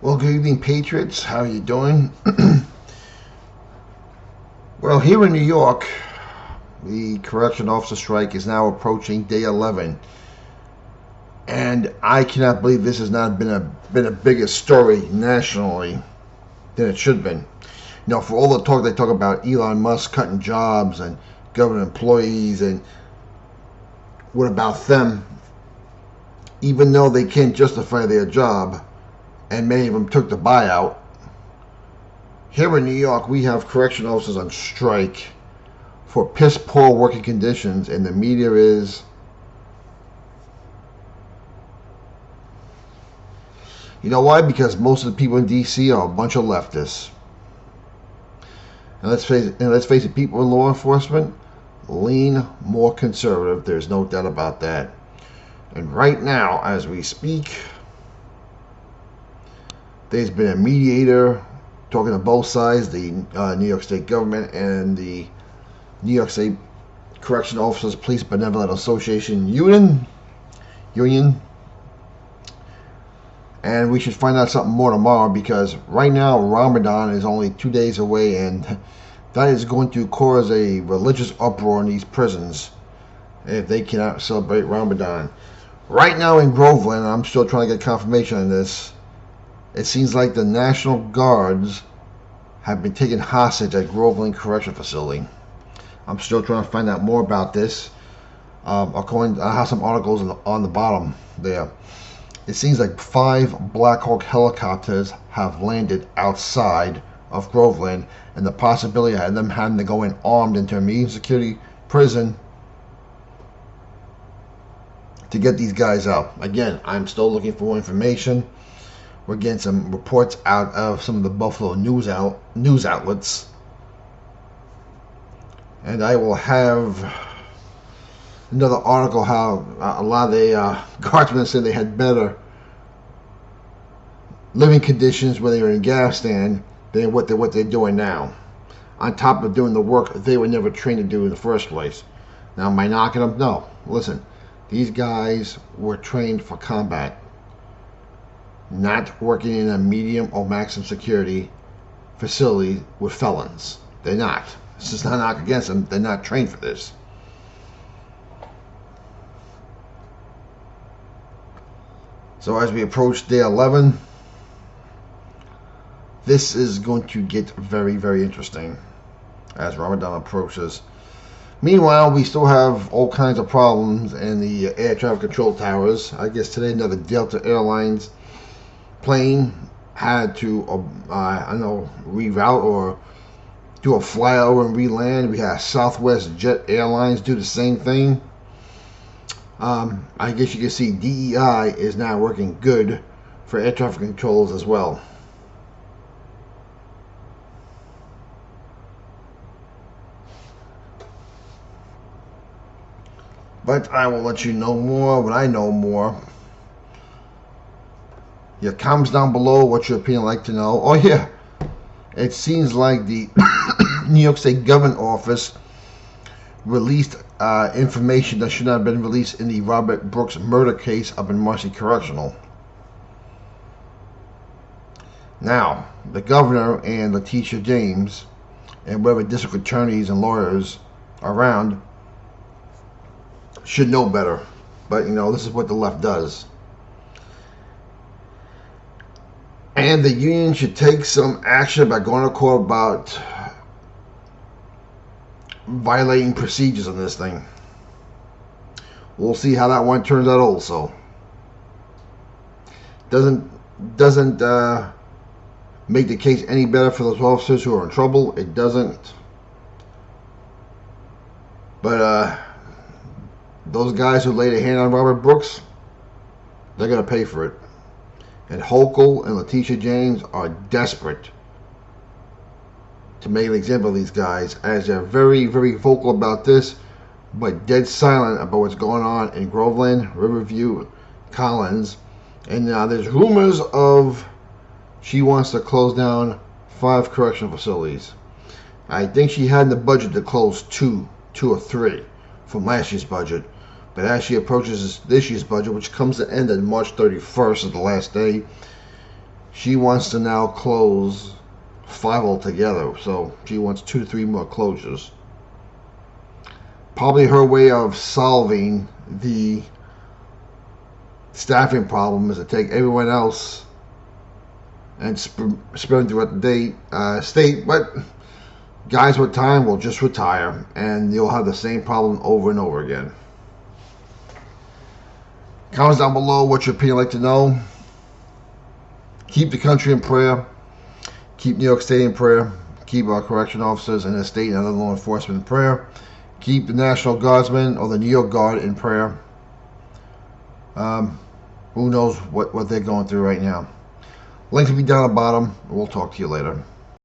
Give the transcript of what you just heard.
Well, good evening, Patriots. How are you doing? Well, here in New York, the correction officer strike is now approaching day 11, and I cannot believe this has not been a bigger story nationally than it should have been. You know, for all the talk they talk about Elon Musk cutting jobs and government employees, and what about them? Even though they can't justify their job, and many of them took the buyout. Here in New York, we have correction officers on strike for piss poor working conditions, and the media is, you know why? Because most of the people in D.C. are a bunch of leftists. And let's face it, people in law enforcement lean more conservative. There's no doubt about that. And right now, as we speak, there's been a mediator talking to both sides, the New York State government and the New York State Correction Officers Police Benevolent Association Union. And we should find out something more tomorrow, because right now Ramadan is only 2 days away, and that is going to cause a religious uproar in these prisons if they cannot celebrate Ramadan. Right now in Groveland, I'm still trying to get confirmation on this, it seems like the National Guards have been taken hostage at Groveland Correction Facility. I'm still trying to find out more about this. I have some articles on the bottom there. It seems like 5 Black Hawk helicopters have landed outside of Groveland, and the possibility of them having to go in armed into a medium security prison to get these guys out. Again, I'm still looking for more information. We're getting some reports out of some of the Buffalo news outlets, and I will have another article how a lot of the guardsmen said they had better living conditions when they were in Afghanistan than what they're doing now, on top of doing the work they were never trained to do in the first place. Now, am I knocking them? No. Listen, these guys were trained for combat, not working in a medium or maximum security facility with felons. They're not. This is not a knock against them. They're not trained for this. So as we approach day 11, this is going to get very, very interesting as Ramadan approaches. Meanwhile, we still have all kinds of problems in the air traffic control towers. I guess today another Delta Airlines plane had to, reroute or do a flyover and re-land. We had Southwest Jet Airlines do the same thing. I guess you can see DEI is now working good for air traffic controls as well. But I will let you know more when I know more. Your comments down below, what's your opinion, like to know. Oh yeah, it seems like the New York State Government Office released information that should not have been released in the Robert Brooks murder case up in Marcy Correctional. Now, the governor and Letitia James and whatever district attorneys and lawyers around should know better. But, this is what the left does. And the union should take some action by going to court about violating procedures on this thing. We'll see how that one turns out also. Doesn't make the case any better for those officers who are in trouble. It doesn't. But those guys who laid a hand on Robert Brooks, they're going to pay for it. And Hochul and Letitia James are desperate to make an example of these guys, as they're very, very vocal about this, but dead silent about what's going on in Groveland, Riverview, Collins. And now there's rumors of she wants to close down 5 correctional facilities. I think she had in the budget to close 2 or 3 from last year's budget. But as she approaches this year's budget, which comes to end on March 31st, is the last day, She wants to now close 5 altogether, so she wants 2 to 3 more closures. Probably her way of solving the staffing problem is to take everyone else and spread them throughout the state, but guys with time will just retire, and you'll have the same problem over and over again. Comments down below what your opinion like to know. Keep the country in prayer. Keep New York State in prayer. Keep our correction officers and the state and other law enforcement in prayer. Keep the National Guardsmen or the New York Guard in prayer. Who knows what they're going through right now. Links will be down at the bottom. We'll talk to you later.